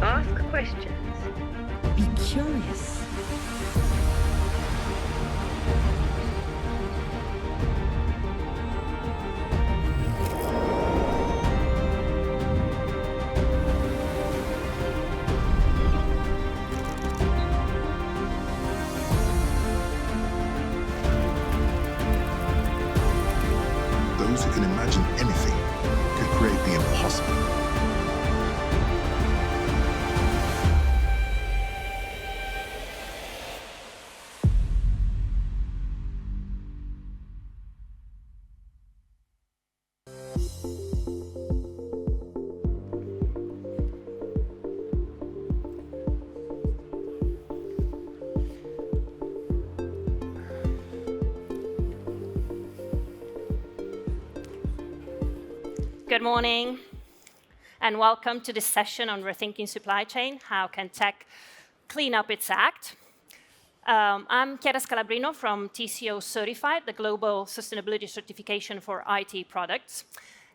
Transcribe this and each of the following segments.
Ask questions. Be curious. Those who can imagine anything could create the impossible. Good morning, and welcome to this session on Rethinking Supply Chain, How Can Tech Clean Up Its Act? I'm Chiara Scalabrino from TCO Certified, the global sustainability certification for IT products.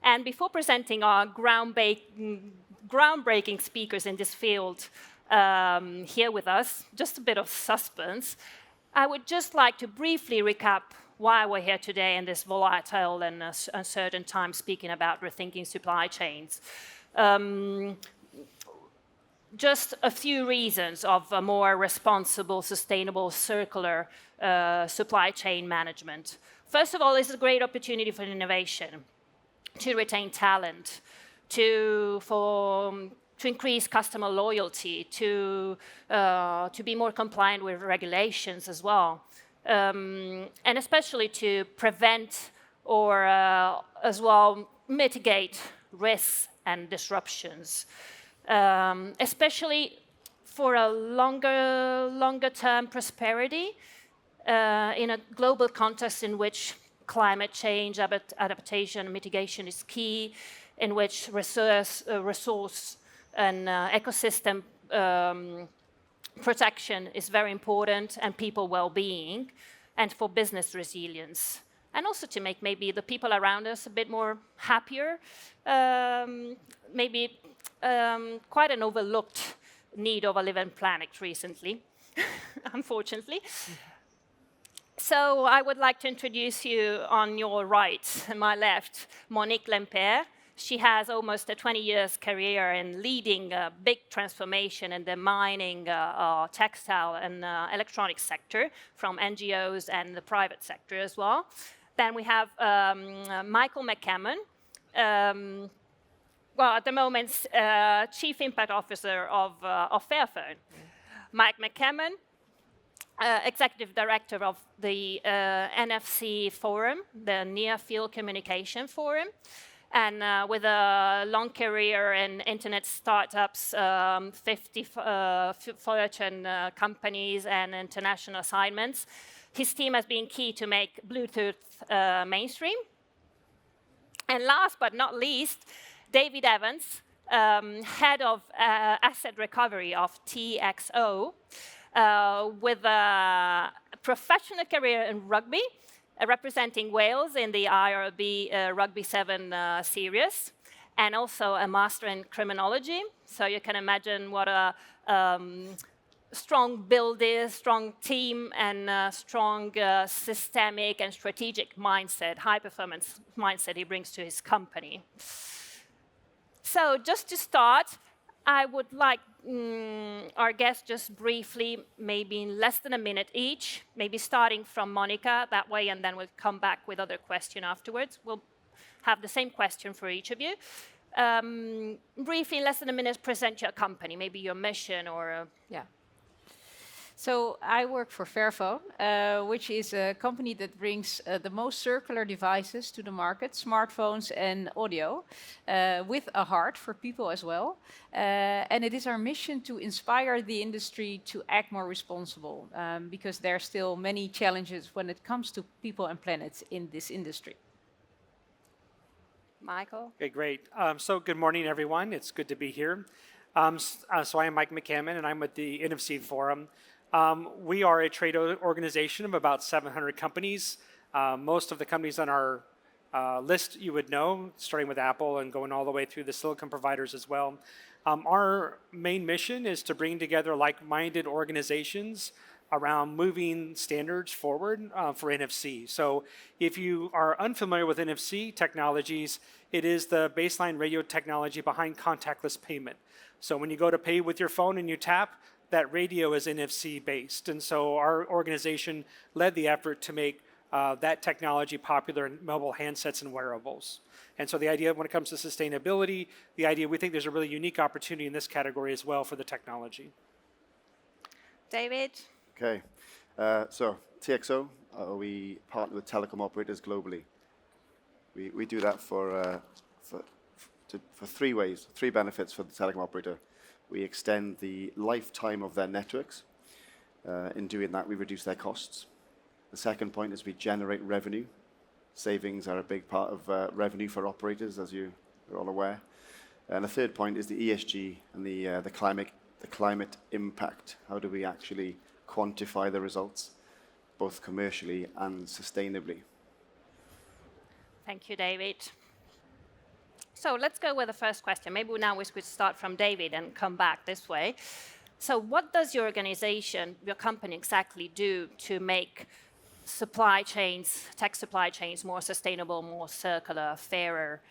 And before presenting our groundbreaking speakers in this field here with us, just a bit of suspense, I would just like to briefly recap why we're here today in this volatile and uncertain time speaking about rethinking supply chains. Just a few reasons of a more responsible, sustainable, circular supply chain management. First of all, it's a great opportunity for innovation, to retain talent, to increase customer loyalty, to be more compliant with regulations as well. And especially to prevent or as well mitigate risks and disruptions, especially for a longer-term prosperity in a global context in which climate change, adaptation, and mitigation is key, in which resource and ecosystem protection is very important, and people well-being, and for business resilience. And also to make maybe the people around us a bit more happier, maybe quite an overlooked need of a living planet recently, unfortunately. So I would like to introduce you on your right and my left, Monique Lemper. She has almost a 20 years career in leading a big transformation in the mining, textile and electronics sector from NGOs and the private sector as well. Then we have Michael McCammon, well, at the moment, Chief Impact Officer of Fairphone. Mike McCammon, Executive Director of the NFC Forum, the Near Field Communication Forum, and with a long career in internet startups, 50 Fortune companies and international assignments. His team has been key to make Bluetooth mainstream. And last but not least, David Evans, Head of Asset Recovery of TXO, with a professional career in rugby, representing Wales in the IRB Rugby 7 series, and also a master in criminology. So you can imagine what a strong build is, strong team, and strong systemic and strategic mindset, high-performance mindset he brings to his company. So just to start, I would like our guests just briefly, maybe in less than a minute each, maybe starting from Monica that way, and then we'll come back with other questions afterwards. We'll have the same question for each of you. Briefly, in less than a minute, present your company, maybe your mission or... Yeah. So I work for Fairphone, which is a company that brings the most circular devices to the market, smartphones and audio, with a heart for people as well. And it is our mission to inspire the industry to act more responsible, because there are still many challenges when it comes to people and planet in this industry. Michael? Okay, great. So good morning, everyone. It's good to be here. So I am Mike McCammon, and I'm with the NFC Forum. We are a trade organization of about 700 companies. Most of the companies on our list you would know, starting with Apple and going all the way through the silicon providers as well. Our main mission is to bring together like-minded organizations around moving standards forward for NFC. So if you are unfamiliar with NFC technologies, it is the baseline radio technology behind contactless payment. So when you go to pay with your phone and you tap, that radio is NFC based. And so our organization led the effort to make that technology popular in mobile handsets and wearables. And so the idea when it comes to sustainability, we think there's a really unique opportunity in this category as well for the technology. David? Okay, so TXO, we partner with telecom operators globally. We do that for 3 ways, 3 benefits for the telecom operator. We extend the lifetime of their networks. In doing that, we reduce their costs. The second point is we generate revenue. Savings are a big part of revenue for operators, as you are all aware. And the third point is the ESG and the climate impact. How do we actually quantify the results, both commercially and sustainably? Thank you, David. So let's go with the first question. Maybe now we could start from David and come back this way. So what does your organization, your company exactly do to make supply chains, tech supply chains more sustainable, more circular, fairer,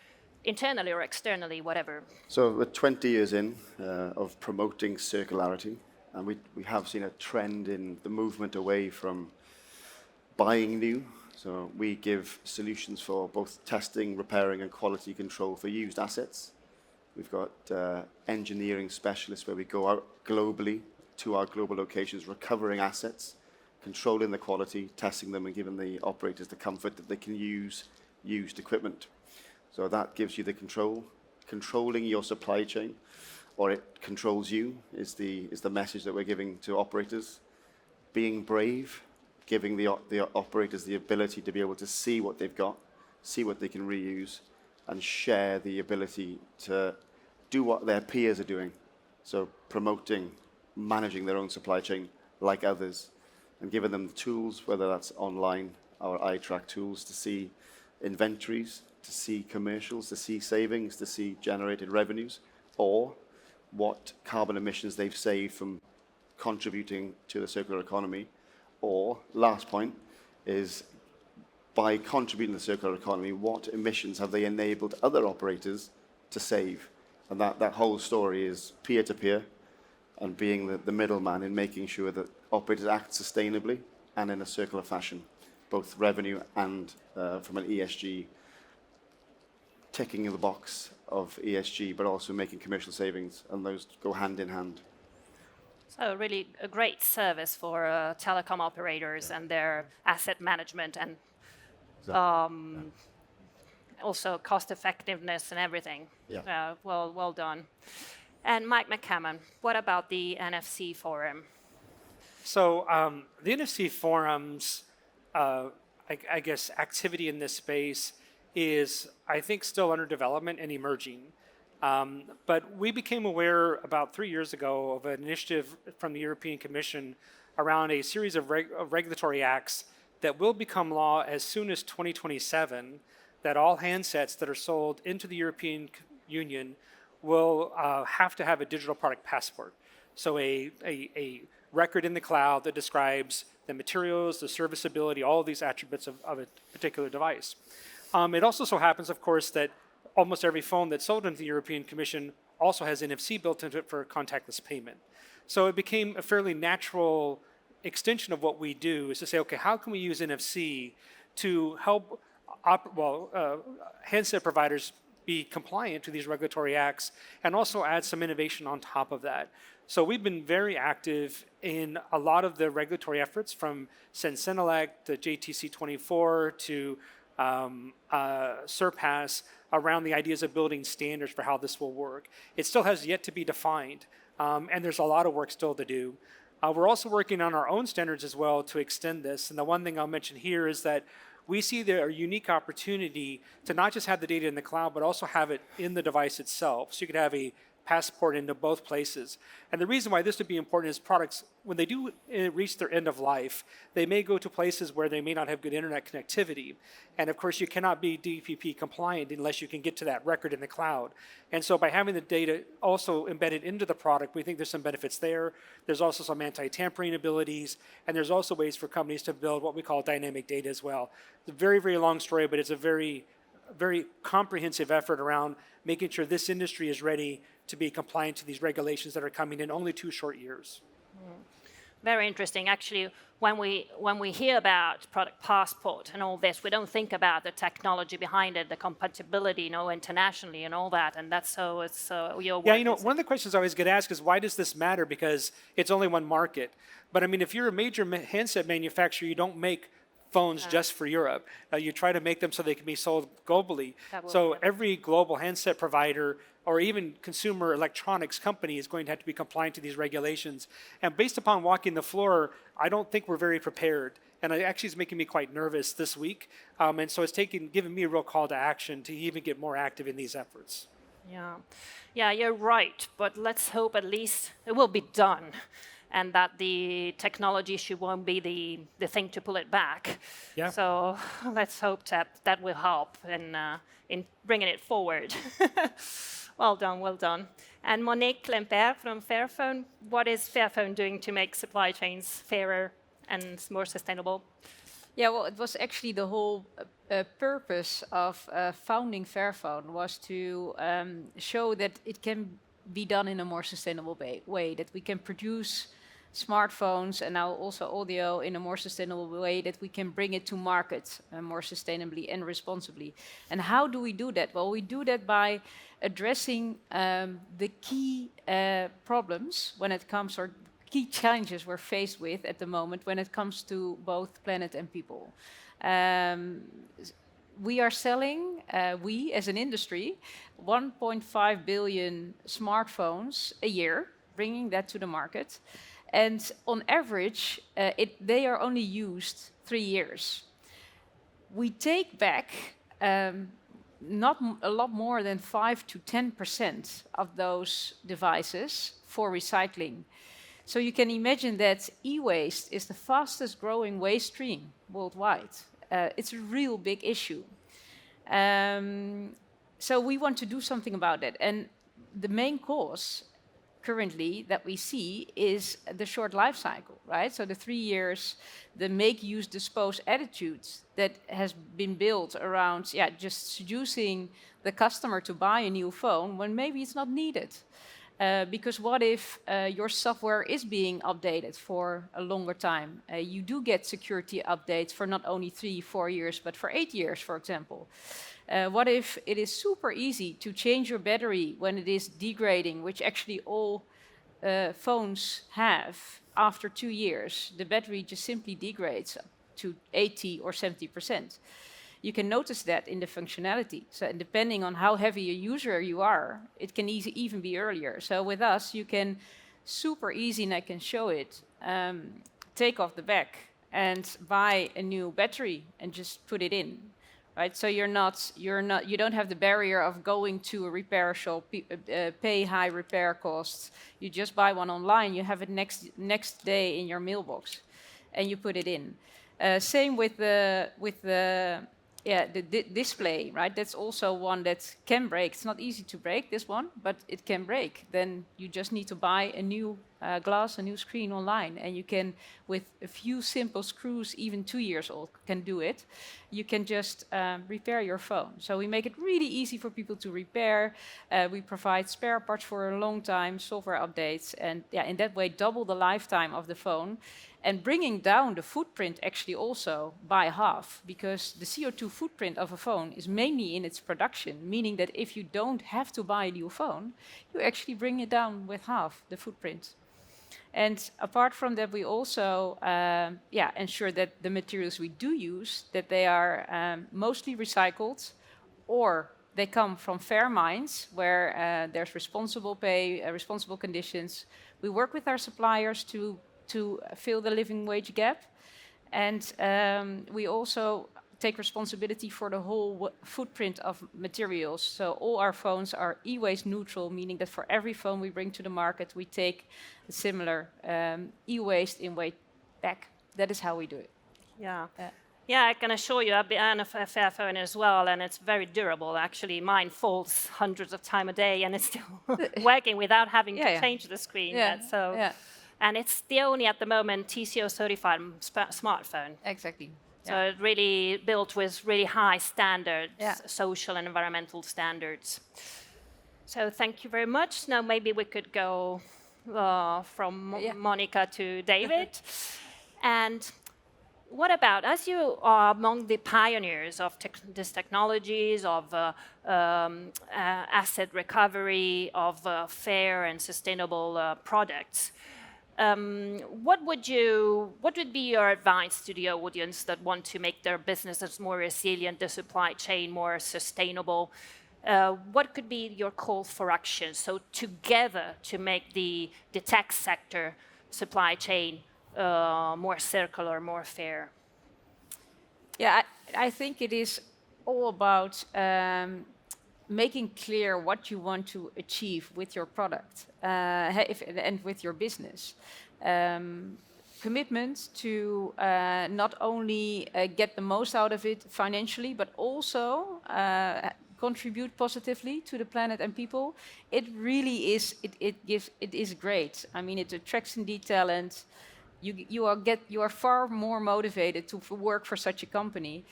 internally or externally, whatever? So we're 20 years in of promoting circularity, and we have seen a trend in the movement away from buying new. So we give solutions for both testing, repairing, and quality control for used assets. We've got engineering specialists where we go out globally to our global locations, recovering assets, controlling the quality, testing them, and giving the operators the comfort that they can use used equipment. So that gives you the control. Controlling your supply chain, or it controls you, is the message that we're giving to operators. Being brave, giving the operators the ability to be able to see what they've got, see what they can reuse, and share the ability to do what their peers are doing. So promoting, managing their own supply chain like others, and giving them the tools, whether that's online, our iTrack tools, to see inventories, to see commercials, to see savings, to see generated revenues, or what carbon emissions they've saved from contributing to the circular economy. Or, last point, is by contributing to the circular economy, what emissions have they enabled other operators to save? And that whole story is peer-to-peer, and being the middleman in making sure that operators act sustainably and in a circular fashion, both revenue and from an ESG, ticking in the box of ESG, but also making commercial savings, and those go hand in hand. So really a great service for telecom operators and their asset management and also cost effectiveness and everything. Yeah. Well done. And Mike McCammon, what about the NFC Forum? So the NFC Forum's, I guess, activity in this space is, I think, still under development and emerging. But we became aware about 3 years ago of an initiative from the European Commission around a series of regulatory acts that will become law as soon as 2027, that all handsets that are sold into the European Union will have to have a digital product passport. So a record in the cloud that describes the materials, the serviceability, all of these attributes of a particular device. It also so happens, of course, that almost every phone that's sold into the European Commission also has NFC built into it for contactless payment. So it became a fairly natural extension of what we do, is to say, okay, how can we use NFC to help handset providers be compliant to these regulatory acts and also add some innovation on top of that. So we've been very active in a lot of the regulatory efforts, from Sensenelec to JTC 24 to Surpass, around the ideas of building standards for how this will work. It still has yet to be defined, and there's a lot of work still to do. We're also working on our own standards as well to extend this, and the one thing I'll mention here is that we see there a unique opportunity to not just have the data in the cloud, but also have it in the device itself. So you could have a passport into both places. And the reason why this would be important is products, when they do reach their end of life, they may go to places where they may not have good internet connectivity. And of course, you cannot be DPP compliant unless you can get to that record in the cloud. And so by having the data also embedded into the product, we think there's some benefits there. There's also some anti-tampering abilities, and there's also ways for companies to build what we call dynamic data as well. It's a very, very long story, but it's a very comprehensive effort around making sure this industry is ready to be compliant to these regulations that are coming in only 2 short years. Very interesting. Actually, when we hear about product passport and all this, we don't think about the technology behind it, the compatibility, internationally and all that. And that's so it's your work. Yeah, one of the questions I always get asked is, why does this matter? Because it's only one market. But I mean, if you're a major handset manufacturer, you don't make phones just for Europe. You try to make them so they can be sold globally. So every global handset provider or even consumer electronics company is going to have to be compliant to these regulations. And based upon walking the floor, I don't think we're very prepared. And it actually is making me quite nervous this week. And so it's giving me a real call to action to even get more active in these efforts. Yeah, you're right. But let's hope at least it will be done, and that the technology issue won't be the thing to pull it back. Yeah. So let's hope that will help in bringing it forward. Well done, well done. And Monique Klemper from Fairphone, what is Fairphone doing to make supply chains fairer and more sustainable? Yeah, well, it was actually the whole purpose of founding Fairphone was to show that it can be done in a more sustainable way, that we can produce smartphones and now also audio in a more sustainable way, that we can bring it to market more sustainably and responsibly. And how do we do that? Well, we do that by addressing the key problems when it comes, or key challenges we're faced with at the moment when it comes to both planet and people. We are selling, we as an industry, 1.5 billion smartphones a year, bringing that to the market. And on average, they are only used 3 years. We take back not a lot more than 5 to 10% of those devices for recycling. So you can imagine that e-waste is the fastest growing waste stream worldwide. It's a real big issue. So we want to do something about it. And the main cause currently that we see is the short life cycle, right? So the 3 years, the make, use, dispose attitudes that has been built around, just seducing the customer to buy a new phone when maybe it's not needed. Because what if your software is being updated for a longer time? You do get security updates for not only 3-4 years, but for 8 years, for example. What if it is super easy to change your battery when it is degrading, which actually all phones have after 2 years? The battery just simply degrades to 80 or 70%. You can notice that in the functionality. So depending on how heavy a user you are, it can even be earlier. So with us, you can super easy, and I can show it, take off the back and buy a new battery and just put it in, right? So you don't have the barrier of going to a repair shop, pay high repair costs. You just buy one online. You have it next day in your mailbox, and you put it in. Same with the display, right? That's also one that can break. It's not easy to break, this one, but it can break. Then you just need to buy a new glass, a new screen online, and you can, with a few simple screws, even 2 years old can do it, you can just repair your phone. So we make it really easy for people to repair. We provide spare parts for a long time, software updates, and in that way double the lifetime of the phone, and bringing down the footprint actually also by half, because the CO2 footprint of a phone is mainly in its production, meaning that if you don't have to buy a new phone, you actually bring it down with half the footprint. And apart from that, we also ensure that the materials we do use, that they are mostly recycled, or they come from fair mines where there's responsible pay, responsible conditions. We work with our suppliers to fill the living wage gap. And we also take responsibility for the whole footprint of materials. So all our phones are e-waste neutral, meaning that for every phone we bring to the market, we take a similar e-waste in weight back. That is how we do it. Yeah. Yeah, I can assure you, I've been a Fairphone as well, and it's very durable. Actually, mine falls hundreds of times a day, and it's still working without having to change the screen. And it's the only, at the moment, TCO certified smartphone. Exactly. So it really built with really high standards, social and environmental standards. So thank you very much. Now maybe we could go from Monica to David. And what about, as you are among the pioneers of these technologies, of asset recovery, of fair and sustainable products, what would be your advice to the audience that want to make their businesses more resilient, the supply chain more sustainable? What could be your call for action? So together to make the tech sector supply chain more circular, more fair? Yeah, I think it is all about making clear what you want to achieve with your product and with your business. Commitment to not only get the most out of it financially, but also contribute positively to the planet and people. It really is. It is great. I mean, it attracts indeed talent. You are far more motivated to work for such a company.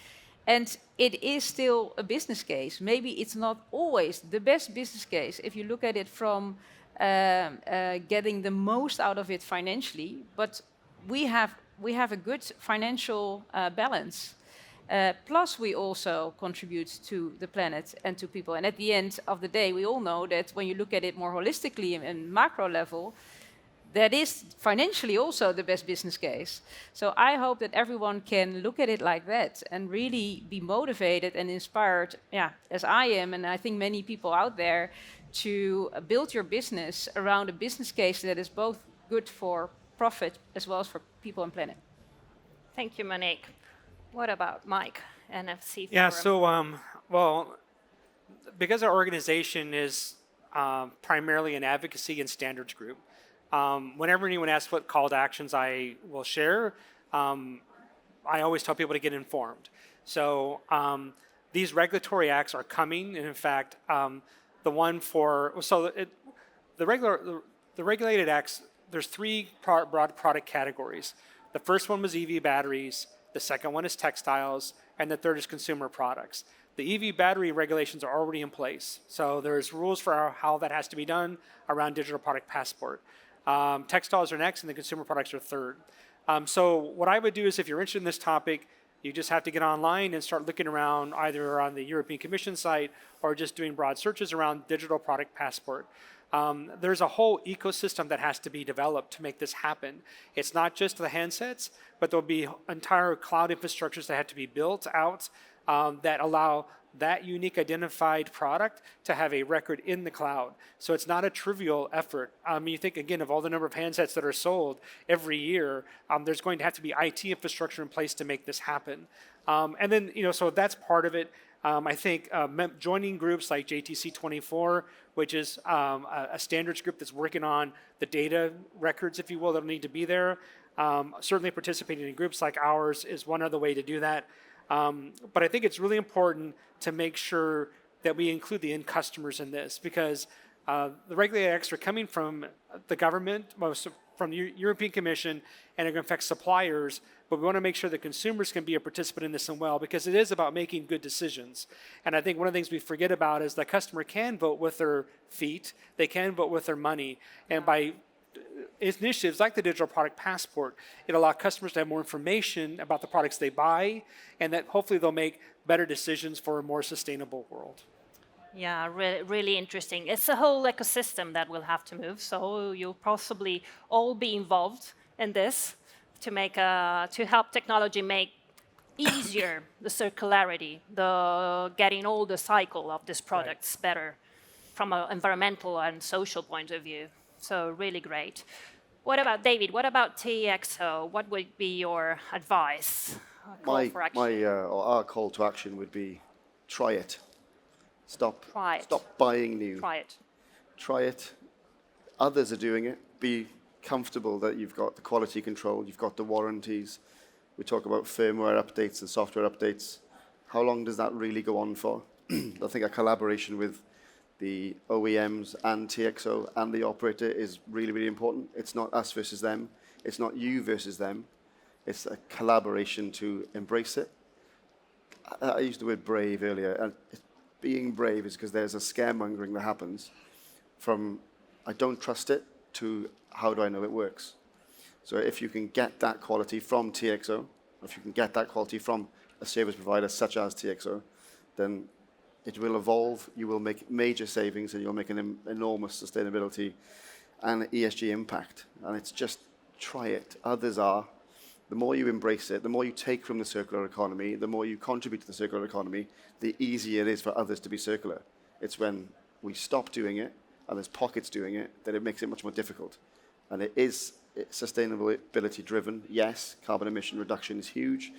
And it is still a business case. Maybe it's not always the best business case if you look at it from getting the most out of it financially, but we have a good financial balance. Plus, we also contribute to the planet and to people. And at the end of the day, we all know that when you look at it more holistically and macro level, that is financially also the best business case. So I hope that everyone can look at it like that and really be motivated and inspired, as I am, and I think many people out there, to build your business around a business case that is both good for profit as well as for people and planet. Thank you, Monique. What about Mike, NFC Forum? Yeah, so, well, because our organization is primarily an advocacy and standards group, whenever anyone asks what call to actions I will share, I always tell people to get informed. So these regulatory acts are coming, and in fact, the one for the regulated acts. There's three broad product categories. The first one was EV batteries. The second one is textiles, and the third is consumer products. The EV battery regulations are already in place, so there's rules for how that has to be done around digital product passport. Textiles are next, and the consumer products are third. So what I would do is, if you're interested in this topic, you just have to get online and start looking around either on the European Commission site or just doing broad searches around digital product passport. There's a whole ecosystem that has to be developed to make this happen. It's not just the handsets, but there'll be entire cloud infrastructures that have to be built out that allow that unique identified product to have a record in the cloud. So it's not a trivial effort. You think, again, of all the number of handsets that are sold every year, there's going to have to be IT infrastructure in place to make this happen. And then, so that's part of it. I think joining groups like JTC24, which is a standards group that's working on the data records, if you will, that'll need to be there. Certainly participating in groups like ours is one other way to do that. But I think it's really important to make sure that we include the end customers in this, because the regulated acts are coming from the government, from the European Commission, and are going to affect suppliers. But we want to make sure that consumers can be a participant in this as well, because it is about making good decisions. And I think one of the things we forget about is the customer can vote with their feet, they can vote with their money, and by initiatives like the digital product passport, it allows customers to have more information about the products they buy, and that hopefully they'll make better decisions for a more sustainable world. Yeah, really interesting. It's a whole ecosystem that will have to move, so you'll possibly all be involved in this to make to help technology make easier the circularity, the getting all the cycle of these products better from an environmental and social point of view. So really great. What about David? What about TXO? What would be your advice call for action. or our call to action would be try it. Stop. Try it. Stop buying new. Try it. Try it. Others are doing it. Be comfortable that you've got the quality control, you've got the warranties. We talk about firmware updates and software updates. How long does that really go on for? I think a collaboration with the OEMs and TXO and the operator is really, really important. It's not us versus them. It's not you versus them. It's a collaboration to embrace it. I used the word brave earlier, and being brave is because there's a scaremongering that happens from I don't trust it to how do I know it works. So if you can get that quality from TXO, if you can get that quality from a service provider such as TXO, then it will evolve, you will make major savings, and you'll make an enormous sustainability and ESG impact. And it's just try it. Others are. The more you embrace it, the more you take from the circular economy, the more you contribute to the circular economy, the easier it is for others to be circular. It's when we stop doing it, and there's pockets doing it, that it makes it much more difficult. And it is sustainability driven. Yes, carbon emission reduction is huge.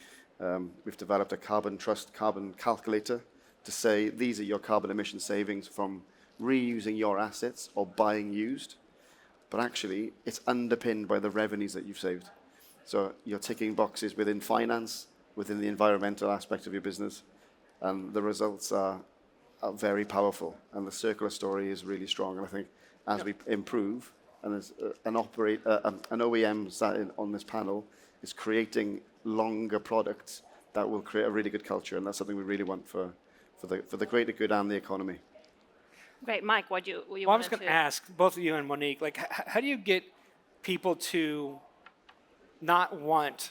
We've developed a carbon trust carbon calculator to say these are your carbon emission savings from reusing your assets or buying used. But actually, it's underpinned by the revenues that you've saved. So you're ticking boxes within finance, within the environmental aspect of your business, and the results are very powerful. And the circular story is really strong. And I think as we improve, and as an OEM sat on this panel is creating longer products that will create a really good culture, and that's something we really want for the greater good and the economy. Great, Mike. What you Well, I was going to ask both of you and Monique, like, how do you get people to not want,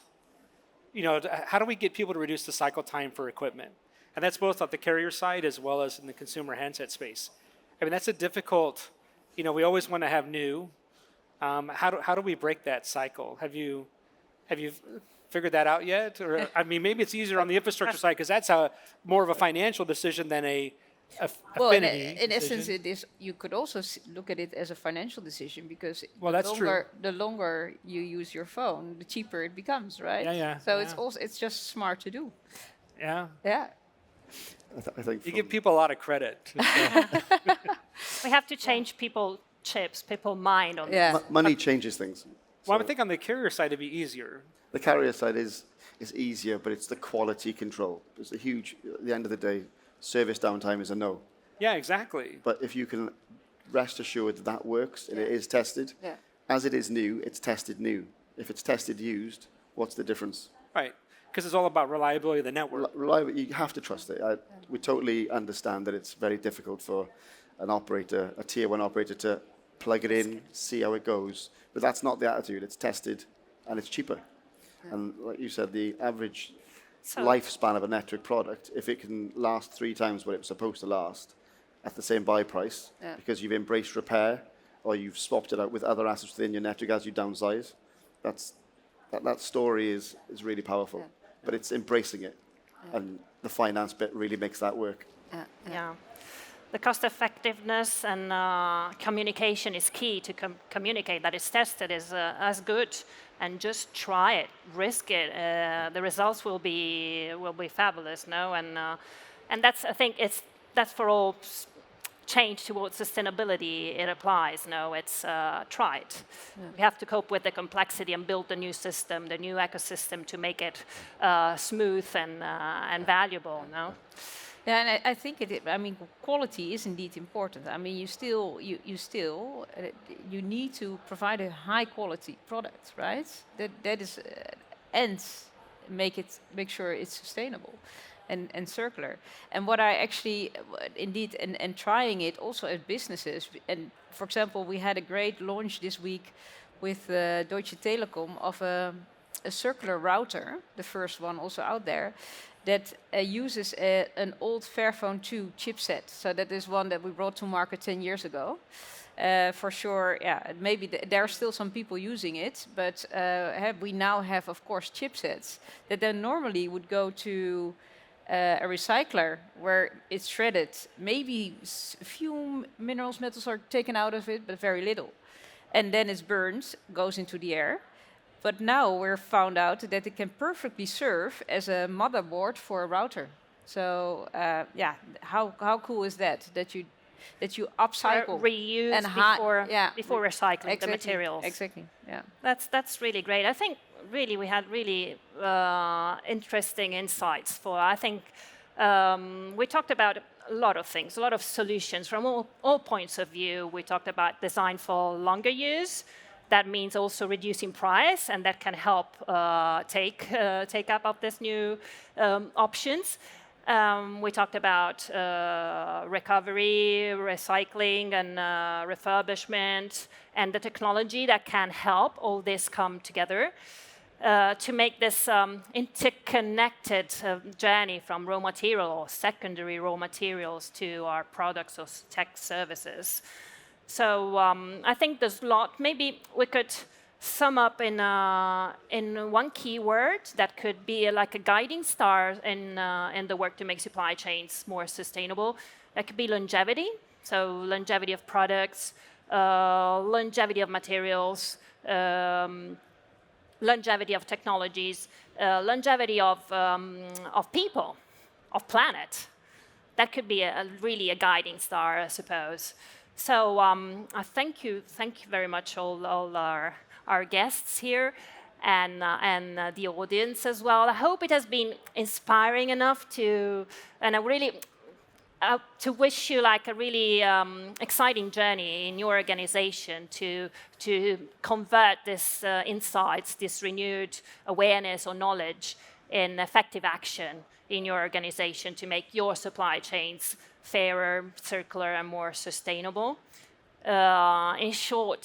how do we get people to reduce the cycle time for equipment? And that's both on the carrier side as well as in the consumer handset space. I mean, that's a difficult, we always want to have new. How do we break that cycle? Have you figured that out yet? Or I mean, maybe it's easier on the infrastructure side because that's more of a financial decision than a Well, in affinity essence, decision. it is. You could also look at it as a financial decision because Well, that's true. the longer you use your phone, the cheaper it becomes, right? Yeah. So it's just smart to do. Yeah. Yeah. I think You give people a lot of credit. We have to change people's mind on Yeah. money changes things. Well, I would think on the carrier side it'd be easier. The carrier side is easier, but it's the quality control. It's a huge, at the end of the day, service downtime is a no. Yeah, exactly. But if you can rest assured that that works and it is tested, Yeah. as it is new, it's tested new. If it's tested used, what's the difference? Right. Because it's all about reliability of the network. Reliable, you have to trust it. We totally understand that it's very difficult for an operator, a tier one operator, to plug it in, see how it goes. But that's not the attitude. It's tested and it's cheaper. And like you said, the average lifespan of a network product, if it can last 3 times what it was supposed to last at the same buy price, because you've embraced repair or you've swapped it out with other assets within your network as you downsize, that story is really powerful. But it's embracing it. And the finance bit really makes that work. Yeah. The cost effectiveness and communication is key to communicate that it's tested is as good, and just try it, risk it. The results will be fabulous, no? And that's, I think that's for all change towards sustainability. It applies, no? It's try it. We have to cope with the complexity and build the new system, the new ecosystem to make it smooth and valuable, no? Yeah, and I think quality is indeed important. I mean, you need to provide a high quality product, right? That is, and make sure it's sustainable, and circular. And what I actually, indeed, and trying it also as businesses. And for example, we had a great launch this week with Deutsche Telekom of a circular router, the first one also out there, that uses an old Fairphone 2 chipset. So that is one that we brought to market 10 years ago. For sure, maybe there are still some people using it, but we now have, of course, chipsets that then normally would go to a recycler where it's shredded. Maybe a few minerals, metals are taken out of it, but very little. And then it's burned, goes into the air. But now we're found out that it can perfectly serve as a motherboard for a router. So yeah, how cool is that? That you upcycle reuse and before recycling exactly, the materials. Exactly. Yeah. That's really great. I think really we had really interesting insights for. I think we talked about a lot of things, a lot of solutions from all points of view. We talked about design for longer use. That means also reducing price, and that can help take up of this new options. We talked about recovery, recycling, and refurbishment, and the technology that can help all this come together to make this interconnected journey from raw material or secondary raw materials to our products or tech services. So I think there's a lot. Maybe we could sum up in one key word that could be like a guiding star in the work to make supply chains more sustainable. That could be longevity. So longevity of products, longevity of materials, longevity of technologies, longevity of people, of planet. That could be really a guiding star, I suppose. So I thank you very much, all our guests here, and the audience as well. I hope it has been inspiring enough and I really to wish you like a really exciting journey in your organization to convert this insights, this renewed awareness or knowledge in effective action in your organization to make your supply chains fairer, circular, and more sustainable. In short,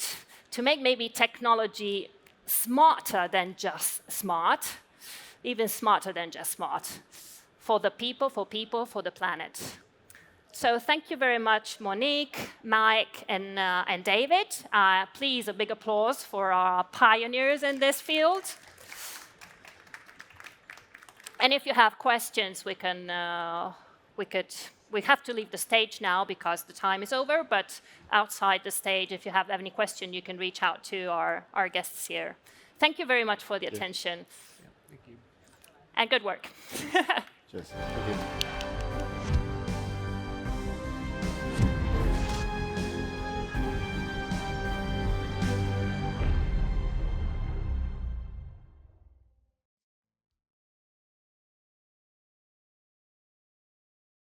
to make maybe technology smarter than just smart, even smarter than just smart, for the people, for the planet. So thank you very much, Monique, Mike, and David. Please, a big applause for our pioneers in this field. And if you have questions, we have to leave the stage now because the time is over, but outside the stage, if you have any question, you can reach out to our guests here. Thank you very much for the attention. Thank you. And good work. Cheers. Thank you.